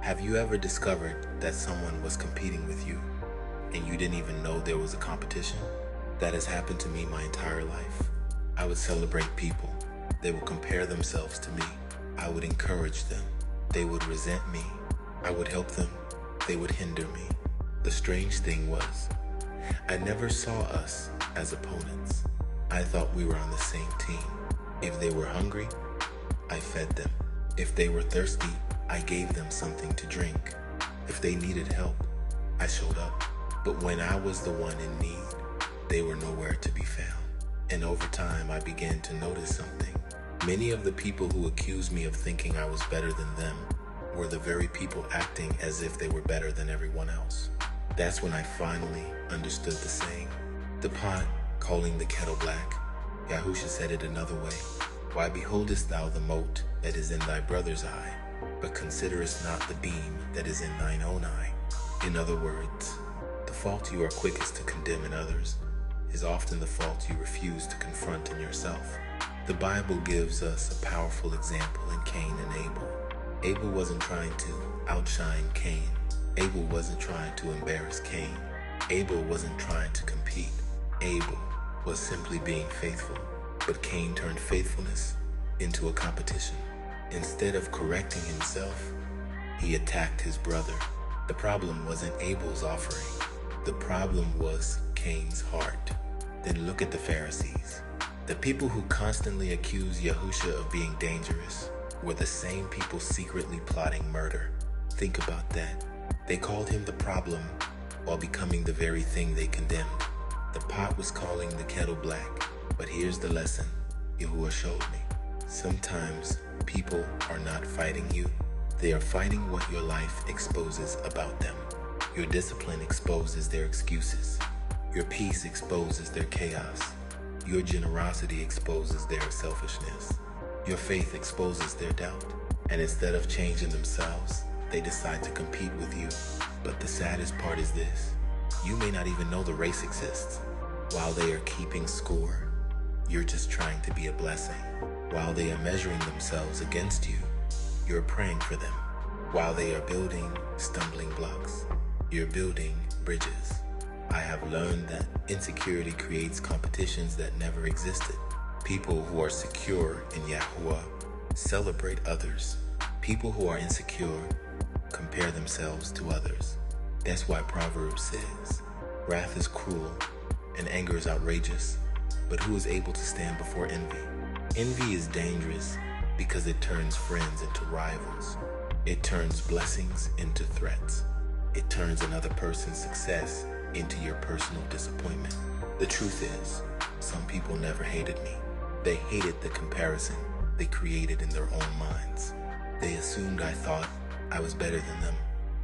Have you ever discovered that someone was competing with you and you didn't even know there was a competition? That has happened to me my entire life. I would celebrate people. They would compare themselves to me. I would encourage them. They would resent me. I would help them. They would hinder me. The strange thing was, I never saw us as opponents. I thought we were on the same team. If they were hungry, I fed them. If they were thirsty, I gave them something to drink. If they needed help, I showed up. But when I was the one in need, they were nowhere to be found. And over time, I began to notice something. Many of the people who accused me of thinking I was better than them were the very people acting as if they were better than everyone else. That's when I finally understood the saying, the pot calling the kettle black. Yahusha said it another way. Why beholdest thou the mote that is in thy brother's eye, but considerest not the beam that is in thine own eye? In other words, the fault you are quickest to condemn in others is often the fault you refuse to confront in yourself. The Bible gives us a powerful example in Cain and Abel. Abel wasn't trying to outshine Cain. Abel wasn't trying to embarrass Cain. Abel wasn't trying to compete. Abel was simply being faithful. But Cain turned faithfulness into a competition. Instead of correcting himself, he attacked his brother. The problem wasn't Abel's offering. The problem was Cain's heart. Then look at the Pharisees. The people who constantly accused Yahusha of being dangerous were the same people secretly plotting murder. Think about that. They called him the problem while becoming the very thing they condemned. The pot was calling the kettle black. But here's the lesson Yahuwah showed me. Sometimes people are not fighting you. They are fighting what your life exposes about them. Your discipline exposes their excuses. Your peace exposes their chaos. Your generosity exposes their selfishness. Your faith exposes their doubt. And instead of changing themselves, they decide to compete with you. But the saddest part is this. You may not even know the race exists. While they are keeping score, you're just trying to be a blessing. While they are measuring themselves against you, you're praying for them. While they are building stumbling blocks, you're building bridges. I have learned that insecurity creates competitions that never existed. People who are secure in Yahuwah celebrate others. People who are insecure compare themselves to others. That's why Proverbs says, wrath is cruel and anger is outrageous, but who is able to stand before envy? Envy is dangerous because it turns friends into rivals. It turns blessings into threats. It turns another person's success into your personal disappointment. The truth is, some people never hated me. They hated the comparison they created in their own minds. They assumed I thought I was better than them.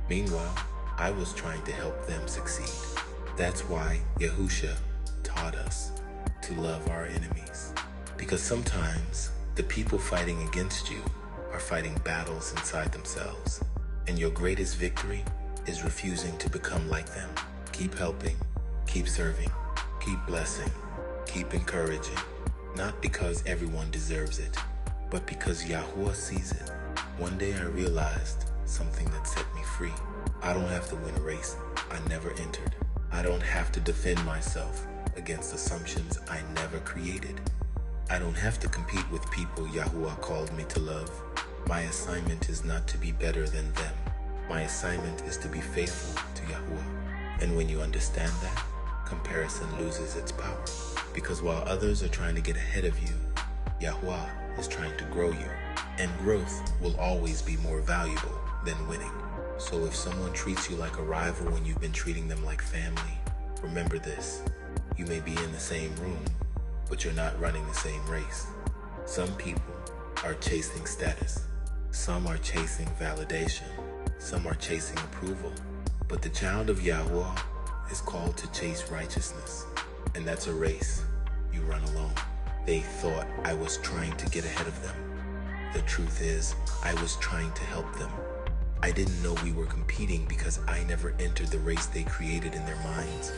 Meanwhile, I was trying to help them succeed. That's why Yahusha taught us to love our enemies. Because sometimes the people fighting against you are fighting battles inside themselves. And your greatest victory is refusing to become like them. Keep helping, keep serving, keep blessing, keep encouraging. Not because everyone deserves it, but because Yahuwah sees it. One day I realized something that set me free. I don't have to win a race I never entered. I don't have to defend myself against assumptions I never created. I don't have to compete with people Yahuwah called me to love. My assignment is not to be better than them. My assignment is to be faithful to Yahuwah. And when you understand that, comparison loses its power. Because while others are trying to get ahead of you, Yahuwah is trying to grow you. And growth will always be more valuable than winning. So if someone treats you like a rival when you've been treating them like family, remember this. You may be in the same room, but you're not running the same race. Some people are chasing status. Some are chasing validation. Some are chasing approval. But the child of Yahuwah is called to chase righteousness. And that's a race you run alone. They thought I was trying to get ahead of them. The truth is, I was trying to help them. I didn't know we were competing because I never entered the race they created in their minds.